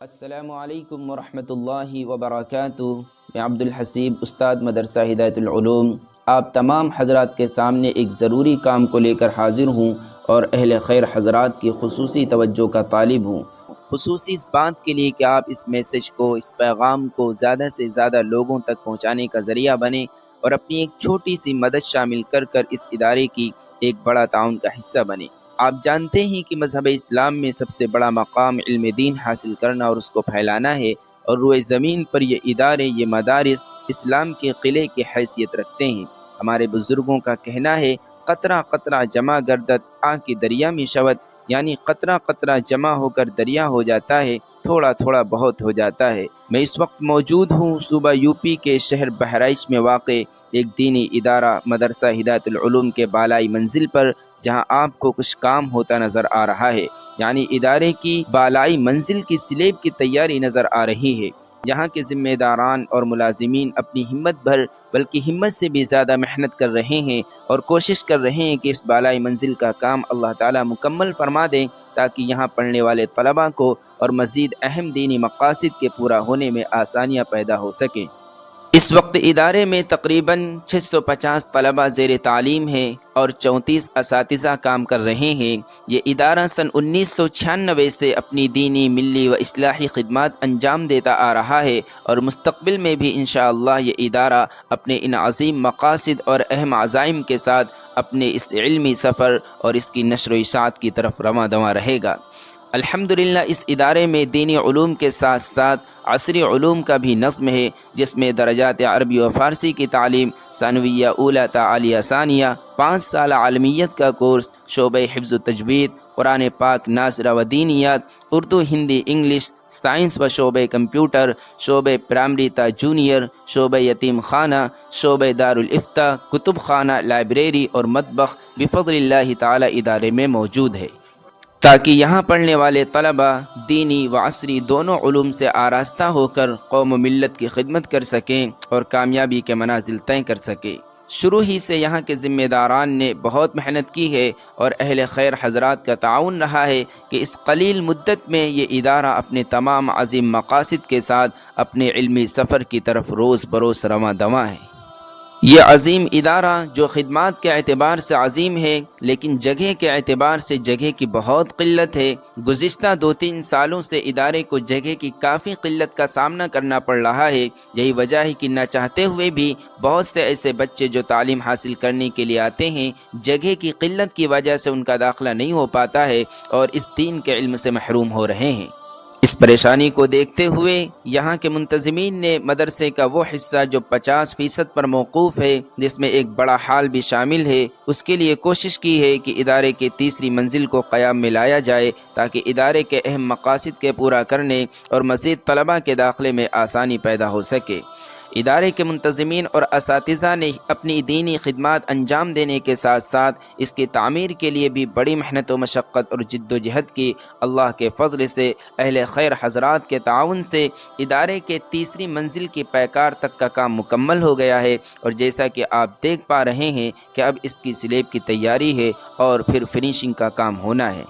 السلام علیکم ورحمۃ اللہ وبرکاتہ۔ میں عبد الحسیب استاد مدرسہ ہدایت العلوم آپ تمام حضرات کے سامنے ایک ضروری کام کو لے کر حاضر ہوں اور اہل خیر حضرات کی خصوصی توجہ کا طالب ہوں، خصوصی اس بات کے لیے کہ آپ اس میسج کو، اس پیغام کو زیادہ سے زیادہ لوگوں تک پہنچانے کا ذریعہ بنیں اور اپنی ایک چھوٹی سی مدد شامل کر اس ادارے کی ایک بڑا تعاون کا حصہ بنیں۔ آپ جانتے ہیں کہ مذہب اسلام میں سب سے بڑا مقام علم دین حاصل کرنا اور اس کو پھیلانا ہے، اور روئے زمین پر یہ ادارے، یہ مدارس اسلام کے قلعے کی حیثیت رکھتے ہیں۔ ہمارے بزرگوں کا کہنا ہے، قطرہ قطرہ جمع گردت آ کے دریا میں شود، یعنی قطرہ قطرہ جمع ہو کر دریا ہو جاتا ہے، تھوڑا تھوڑا بہت ہو جاتا ہے۔ میں اس وقت موجود ہوں صوبہ یوپی کے شہر بہرائچ میں واقع ایک دینی ادارہ مدرسہ ہدایت العلوم کے بالائی منزل پر، جہاں آپ کو کچھ کام ہوتا نظر آ رہا ہے، یعنی ادارے کی بالائی منزل کی سلیب کی تیاری نظر آ رہی ہے۔ یہاں کے ذمہ داران اور ملازمین اپنی ہمت بھر بلکہ ہمت سے بھی زیادہ محنت کر رہے ہیں اور کوشش کر رہے ہیں کہ اس بالائی منزل کا کام اللہ تعالیٰ مکمل فرما دیں، تاکہ یہاں پڑھنے والے طلباء کو اور مزید اہم دینی مقاصد کے پورا ہونے میں آسانیاں پیدا ہو سکیں۔ اس وقت ادارے میں تقریباً 650 طلباء زیر تعلیم ہیں اور 34 اساتذہ کام کر رہے ہیں۔ یہ ادارہ سن 1996 سے اپنی دینی، ملی و اصلاحی خدمات انجام دیتا آ رہا ہے، اور مستقبل میں بھی انشاءاللہ یہ ادارہ اپنے ان عظیم مقاصد اور اہم عزائم کے ساتھ اپنے اس علمی سفر اور اس کی نشر و اشاعت کی طرف رواں دواں رہے گا۔ الحمدللہ اس ادارے میں دینی علوم کے ساتھ ساتھ عصری علوم کا بھی نظم ہے، جس میں درجات عربی و فارسی کی تعلیم، ثانویہ اولیٰ تا عالیہ ثانیہ، 5 سالہ عالمیت کا کورس، شعبہ حفظ و تجوید، قرآن پاک ناظرہ و دینیات، اردو، ہندی، انگلش، سائنس و شعبہ کمپیوٹر، شعبہ پرائمری تا جونیئر، شعبہ یتیم خانہ، شعبہ دارالافتاء، کتب خانہ، لائبریری اور مطبخ بفضل اللہ تعالی ادارے میں موجود ہے، تاکہ یہاں پڑھنے والے طلباء دینی و عصری دونوں علوم سے آراستہ ہو کر قوم و ملت کی خدمت کر سکیں اور کامیابی کے منازل طے کر سکیں۔ شروع ہی سے یہاں کے ذمہ داران نے بہت محنت کی ہے اور اہل خیر حضرات کا تعاون رہا ہے کہ اس قلیل مدت میں یہ ادارہ اپنے تمام عظیم مقاصد کے ساتھ اپنے علمی سفر کی طرف روز بروز رواں دواں ہے۔ یہ عظیم ادارہ جو خدمات کے اعتبار سے عظیم ہے، لیکن جگہ کے اعتبار سے جگہ کی بہت قلت ہے۔ گزشتہ 2-3 سالوں سے ادارے کو جگہ کی کافی قلت کا سامنا کرنا پڑ رہا ہے۔ یہی وجہ ہے کہ نہ چاہتے ہوئے بھی بہت سے ایسے بچے جو تعلیم حاصل کرنے کے لیے آتے ہیں، جگہ کی قلت کی وجہ سے ان کا داخلہ نہیں ہو پاتا ہے اور اس دین کے علم سے محروم ہو رہے ہیں۔ اس پریشانی کو دیکھتے ہوئے یہاں کے منتظمین نے مدرسے کا وہ حصہ جو 50% پر موقوف ہے، جس میں ایک بڑا ہال بھی شامل ہے، اس کے لیے کوشش کی ہے کہ ادارے کے تیسری منزل کو قیام میں لایا جائے، تاکہ ادارے کے اہم مقاصد کے پورا کرنے اور مزید طلباء کے داخلے میں آسانی پیدا ہو سکے۔ ادارے کے منتظمین اور اساتذہ نے اپنی دینی خدمات انجام دینے کے ساتھ ساتھ اس کی تعمیر کے لیے بھی بڑی محنت و مشقت اور جد و جہد کی۔ اللہ کے فضل سے، اہل خیر حضرات کے تعاون سے ادارے کے تیسری منزل کی پیکار تک کا کام مکمل ہو گیا ہے، اور جیسا کہ آپ دیکھ پا رہے ہیں کہ اب اس کی سلیب کی تیاری ہے اور پھر فنیشنگ کا کام ہونا ہے۔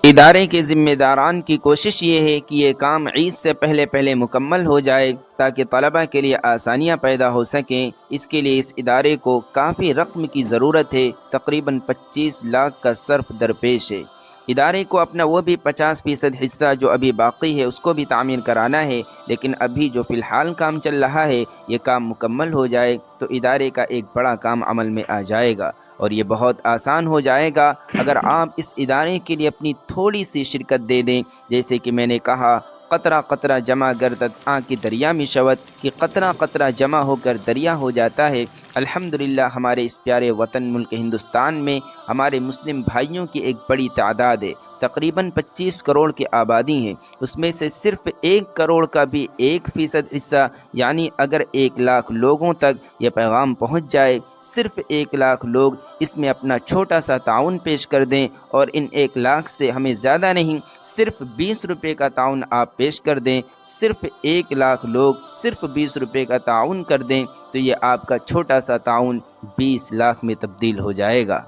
ادارے کے ذمہ داران کی کوشش یہ ہے کہ یہ کام عید سے پہلے مکمل ہو جائے، تاکہ طلباء کے لیے آسانیاں پیدا ہو سکیں۔ اس کے لیے اس ادارے کو کافی رقم کی ضرورت ہے، تقریباً 25 لاکھ کا صرف درپیش ہے۔ ادارے کو اپنا وہ بھی 50% حصہ جو ابھی باقی ہے اس کو بھی تعمیر کرانا ہے، لیکن ابھی جو فی الحال کام چل رہا ہے، یہ کام مکمل ہو جائے تو ادارے کا ایک بڑا کام عمل میں آ جائے گا، اور یہ بہت آسان ہو جائے گا اگر آپ اس ادارے کے لیے اپنی تھوڑی سی شرکت دے دیں۔ جیسے کہ میں نے کہا، قطرہ قطرہ جمع گردت آنکھ کی دریا میں شود، کہ قطرہ قطرہ جمع ہو کر دریا ہو جاتا ہے۔ الحمدللہ ہمارے اس پیارے وطن ملک ہندوستان میں ہمارے مسلم بھائیوں کی ایک بڑی تعداد ہے، تقریباً 25 کروڑ کی آبادی ہے، اس میں سے صرف 1 کروڑ کا بھی 1% حصہ، یعنی اگر 1 لاکھ لوگوں تک یہ پیغام پہنچ جائے، صرف 1 لاکھ لوگ اس میں اپنا چھوٹا سا تعاون پیش کر دیں، اور ان 1 لاکھ سے ہمیں زیادہ نہیں، صرف 20 روپے کا تعاون آپ پیش کر دیں، صرف 1 لاکھ لوگ صرف 20 روپے کا تعاون کر دیں، تو یہ آپ کا چھوٹا سا تعاون 20 لاکھ میں تبدیل ہو جائے گا۔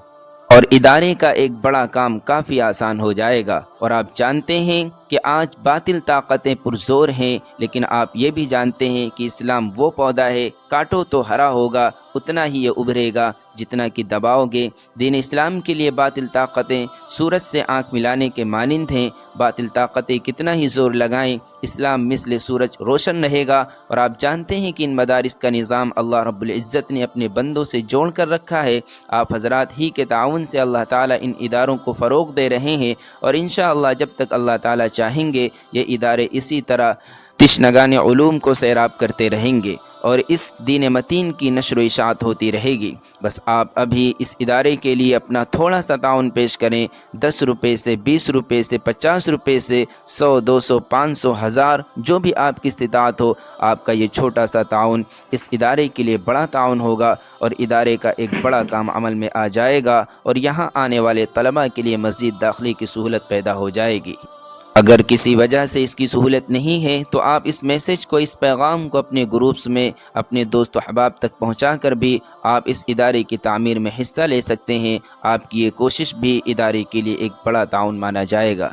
اور ادارے کا ایک بڑا کام کافی آسان ہو جائے گا۔ اور آپ جانتے ہیں کہ آج باطل طاقتیں پرزور ہیں، لیکن آپ یہ بھی جانتے ہیں کہ اسلام وہ پودا ہے، کاٹو تو ہرا ہوگا، اتنا ہی یہ ابھرے گا جتنا کہ دباؤ گے۔ دین اسلام کے لیے باطل طاقتیں سورج سے آنکھ ملانے کے مانند ہیں۔ باطل طاقتیں کتنا ہی زور لگائیں، اسلام مثل سورج روشن رہے گا۔ اور آپ جانتے ہیں کہ ان مدارس کا نظام اللہ رب العزت نے اپنے بندوں سے جوڑ کر رکھا ہے۔ آپ حضرات ہی کے تعاون سے اللہ تعالیٰ ان اداروں کو فروغ دے رہے ہیں، اور انشاءاللہ جب تک اللہ تعالیٰ چاہیں گے یہ ادارے اسی طرح تشنگان علوم کو سیراب کرتے رہیں گے، اور اس دین متین کی نشر و اشاعت ہوتی رہے گی۔ بس آپ ابھی اس ادارے کے لیے اپنا تھوڑا سا تعاون پیش کریں، 10 روپے سے، 20 روپے سے، 50 روپے سے، 100، 200، 500، 1000، جو بھی آپ کی استطاعت ہو، آپ کا یہ چھوٹا سا تعاون اس ادارے کے لیے بڑا تعاون ہوگا، اور ادارے کا ایک بڑا کام عمل میں آ جائے گا، اور یہاں آنے والے طلباء کے لیے مزید داخلے کی سہولت پیدا ہو جائے گی۔ اگر کسی وجہ سے اس کی سہولت نہیں ہے تو آپ اس میسج کو، اس پیغام کو اپنے گروپس میں، اپنے دوست و احباب تک پہنچا کر بھی آپ اس ادارے کی تعمیر میں حصہ لے سکتے ہیں۔ آپ کی یہ کوشش بھی ادارے کے لیے ایک بڑا تعاون مانا جائے گا۔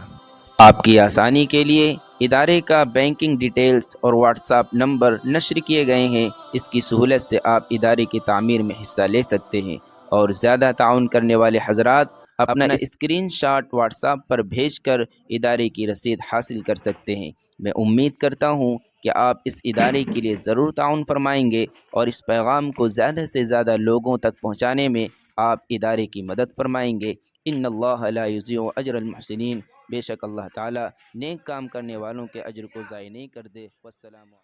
آپ کی آسانی کے لیے ادارے کا بینکنگ ڈیٹیلز اور واٹس ایپ نمبر نشر کیے گئے ہیں۔ اس کی سہولت سے آپ ادارے کی تعمیر میں حصہ لے سکتے ہیں، اور زیادہ تعاون کرنے والے حضرات اپنا اسکرین شاٹ واٹس ایپ پر بھیج کر ادارے کی رسید حاصل کر سکتے ہیں۔ میں امید کرتا ہوں کہ آپ اس ادارے کے لیے ضرور تعاون فرمائیں گے، اور اس پیغام کو زیادہ سے زیادہ لوگوں تک پہنچانے میں آپ ادارے کی مدد فرمائیں گے۔ ان اللہ لا یضیع اجر المحسنین، بے شک اللہ تعالیٰ نیک کام کرنے والوں کے اجر کو ضائع نہیں کر دے۔ والسلام علیکم۔